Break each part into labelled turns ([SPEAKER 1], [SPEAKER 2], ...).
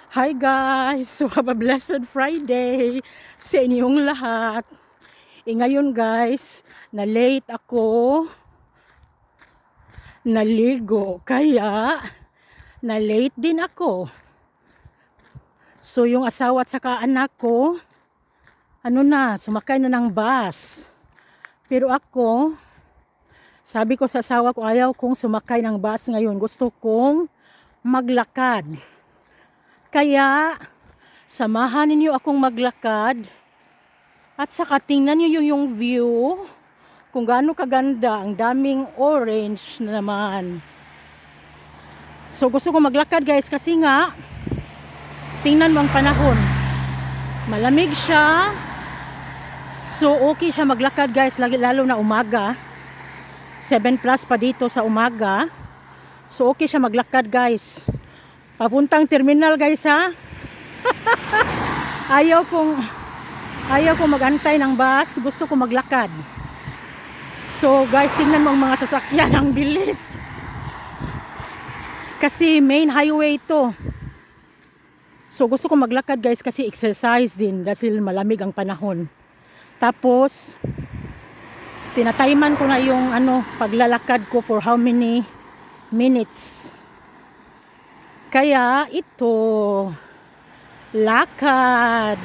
[SPEAKER 1] Hi guys! So have a blessed Friday sa inyong lahat. Ngayon guys, na late ako naligo. Kaya na late din ako. So yung asawa at saka anak ko, sumakay na ng bus. Pero ako, sabi ko sa asawa ko, ayaw kong sumakay ng bus ngayon. Gusto kong maglakad. Kaya, samahan ninyo akong maglakad at saka tingnan nyo yung view kung gaano kaganda, ang daming orange na naman. So gusto ko maglakad guys kasi nga, tingnan mo ang panahon. Malamig siya. So okay siya maglakad guys, lalo na umaga. 7 plus pa dito sa umaga. So okay siya maglakad guys. Papuntang terminal guys ha. Ayaw kong magantay ng bus, gusto ko maglakad. So guys, tingnan mo ang mga sasakyan, ang bilis. Kasi main highway ito. So gusto ko maglakad guys kasi exercise din dahil malamig ang panahon. Tapos tinatiman ko na yung paglalakad ko for how many minutes. Kaya ito, lakad.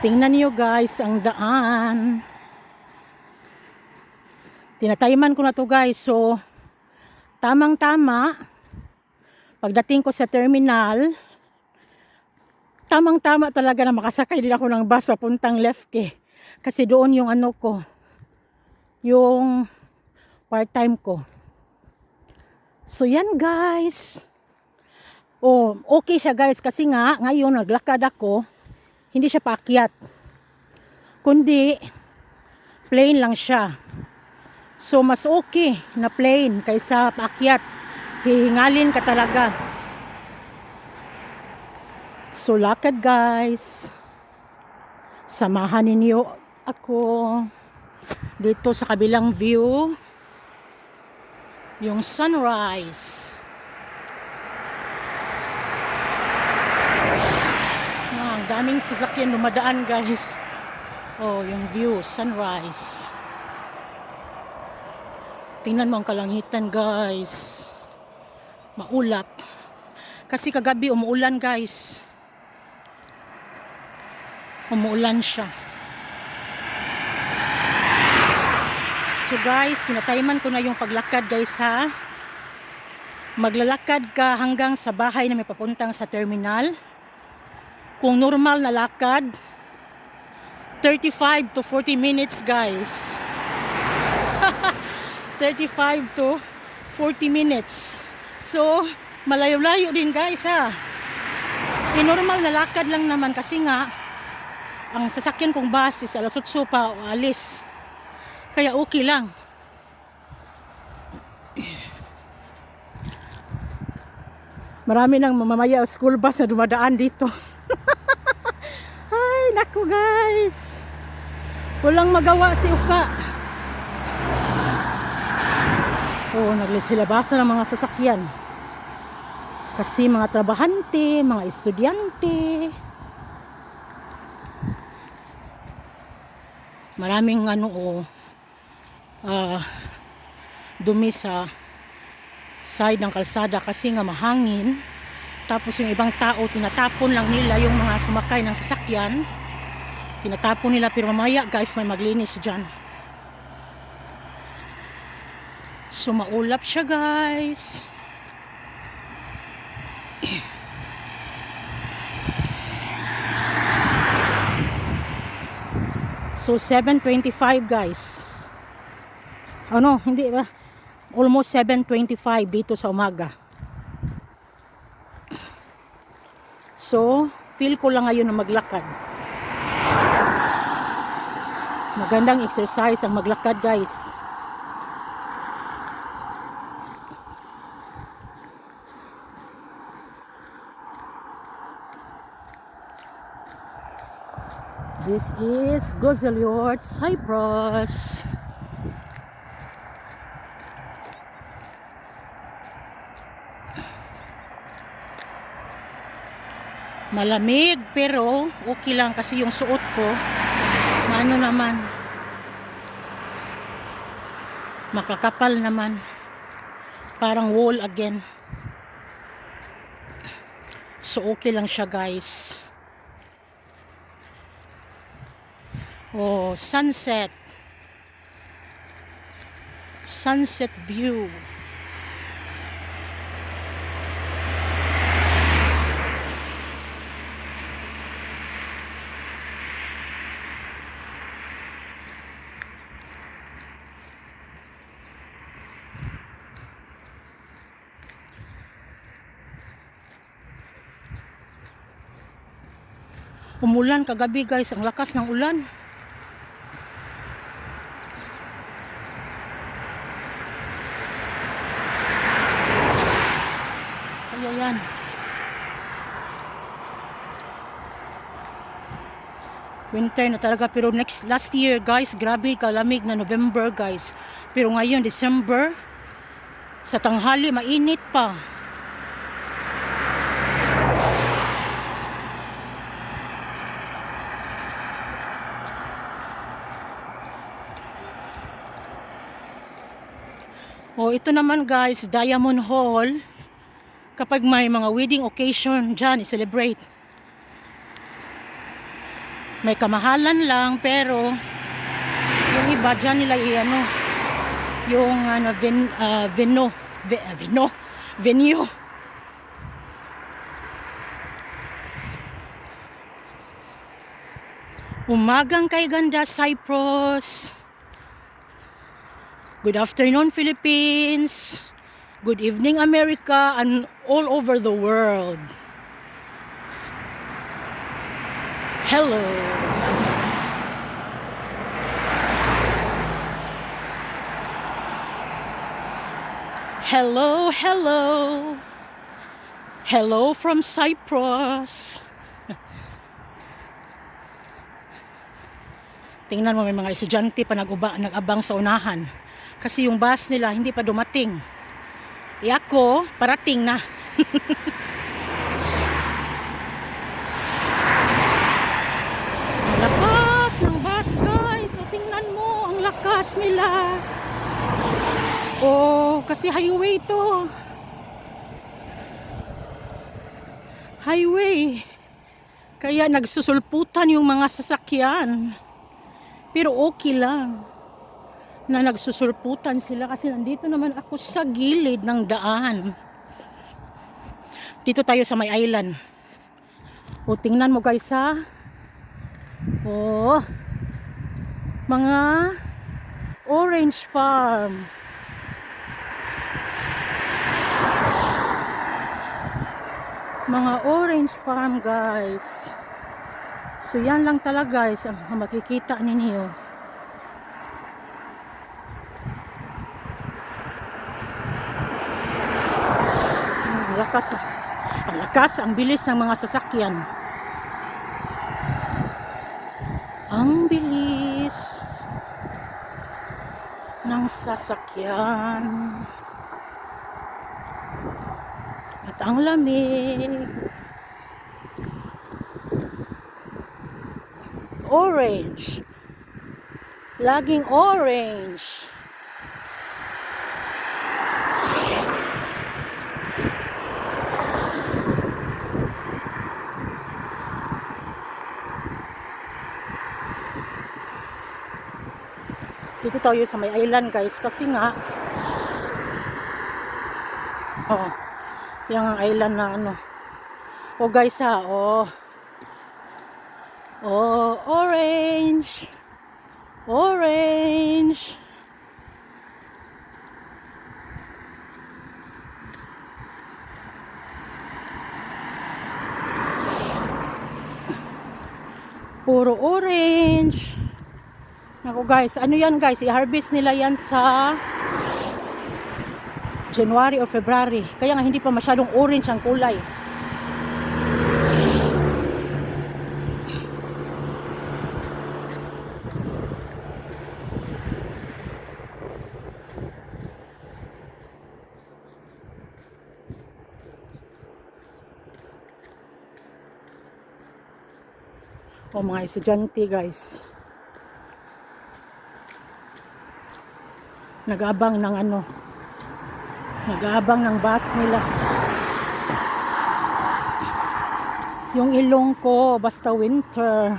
[SPEAKER 1] Tingnan niyo guys ang daan. Tinatiman ko na to guys. So, tamang-tama. Pagdating ko sa terminal, tamang-tama talaga na makasakay din ako ng bus papuntang Lefke. Kasi doon yung yung part-time ko. So yan guys. Oh, okay siya guys kasi nga ngayon naglakad ako, hindi siya paakyat. Kundi plain lang siya. So mas okay na plain kaysa paakyat. Hihingalin ka talaga. So lakad guys. Samahan ninyo ako dito sa kabilang view. Yung sunrise. Ang daming sasakyan dumadaan guys. Oh, yung view, sunrise. Tingnan mo ang kalangitan guys. Maulap. Kasi kagabi umuulan guys. Umuulan siya. So guys, sinatiman ko na yung paglakad guys ha. Maglalakad ka hanggang sa bahay na may papuntang sa terminal. Kung normal na lakad, 35 to 40 minutes guys. 35 to 40 minutes. So, malayo-layo din guys ha. Normal na lakad lang naman kasi nga, ang sasakyan kong bus is alas 8 pa o alis. Kaya okay lang. Marami nang mamamaya school bus na dumadaan dito. Ay, naku guys. Walang magawa si Uka. Oh, naglisilabasan ng mga sasakyan. Kasi mga trabahante, mga estudyante. Maraming dumi sa side ng kalsada kasi nga mahangin. Tapos yung ibang tao tinatapon lang nila yung mga sumakay ng sasakyan. Tinatapon nila pero mamaya guys may maglinis dyan. So maulap siya guys. So 7:25 guys. Hindi ba? Almost 7:25 dito sa umaga. So, feel ko lang ngayon na maglakad. Magandang exercise ang maglakad guys. This is Gozelyort, Cyprus. Malamig pero okay lang kasi yung suot ko ano naman, makakapal naman, parang wool again. So okay lang siya guys. Oh, sunset view. Umulan kagabi guys, ang lakas ng ulan. Kaya yan. Winter na talaga, pero last year guys, grabe kalamig na November guys. Pero ngayon December, sa tanghali mainit pa. Oh, ito naman guys, Diamond Hall. Kapag may mga wedding occasion dyan, i-celebrate. May kamahalan lang, pero yung iba dyan nila yung venue. Umagang kay ganda, Cyprus. Good afternoon, Philippines. Good evening, America, and all over the world. Hello. Hello, hello. Hello from Cyprus. Tingnan mo, may mga estudyante pa nag-abang sa unahan. Kasi yung bus nila hindi pa dumating. Ako, parating na. Lakas ng bus guys. O tingnan mo, ang lakas nila. Oh, kasi highway to. Highway. Kaya nagsusulputan yung mga sasakyan. Pero okay lang na nagsusulputan sila kasi nandito naman ako sa gilid ng daan. Dito tayo sa may island. O tingnan mo guys ha. Oh, mga orange farm. Mga orange farm guys. So yan lang talaga guys ang makikita ninyo. Ang bilis ng mga sasakyan. Ang bilis ng sasakyan. At ang lamig. Orange. Laging orange. Dito tayo sa may island guys kasi nga yung island na guys ha, orange puro orange. Ako guys, ano yan guys, i-harvest nila yan sa January or February. Kaya nga hindi pa masyadong orange ang kulay. O mga estudyante guys. Nag-aabang ng ano. Nag-aabang ng bus nila. Yung ilong ko basta winter.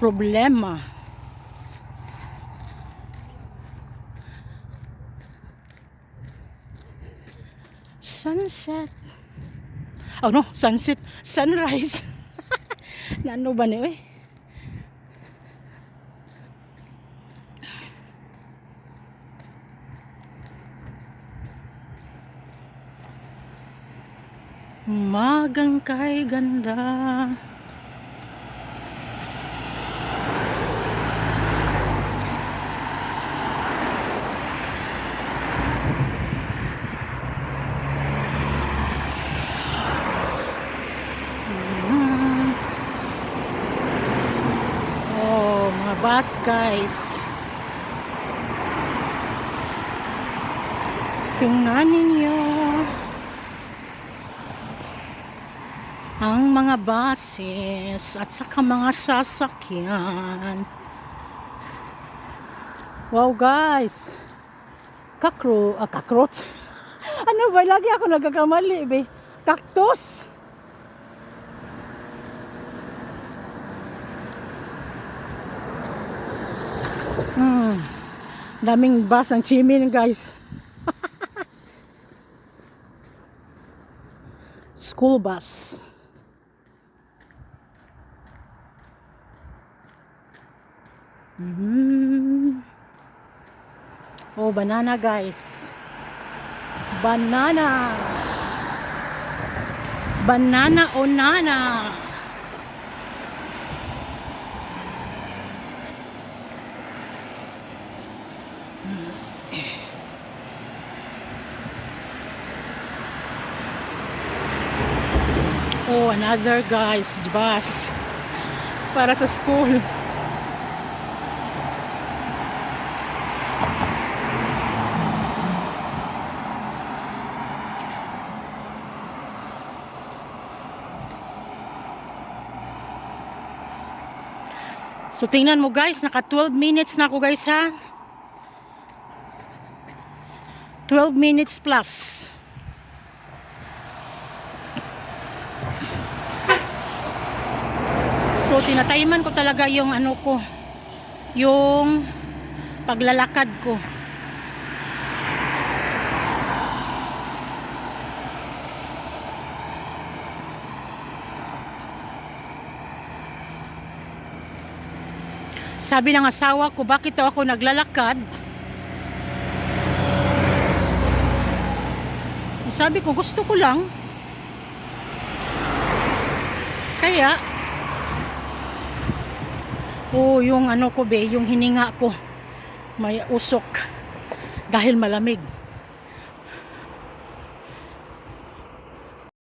[SPEAKER 1] Problema. Sunset. Oh no, sunset. Sunrise. Nano ba ni? Umagang kay ganda. Oh, mga bus guys. Tingnan ninyo ang mga buses at saka mga sasakyan. Wow guys, cockroach. Ano ba, lagi ako nagkakamali be. Cactus. Daming bus ang chimin guys. School bus. Oh, banana guys. Banana. Banana o nana. Oh, another guys bus para sa school. So tingnan mo guys, naka 12 minutes na ako guys ha. 12 minutes plus. So tinatayman ko talaga yung ano ko, yung paglalakad ko. Sabi ng asawa ko, bakit daw ako naglalakad? Sabi ko, gusto ko lang. Kaya yung ano ko be, yung hininga ko may usok dahil malamig.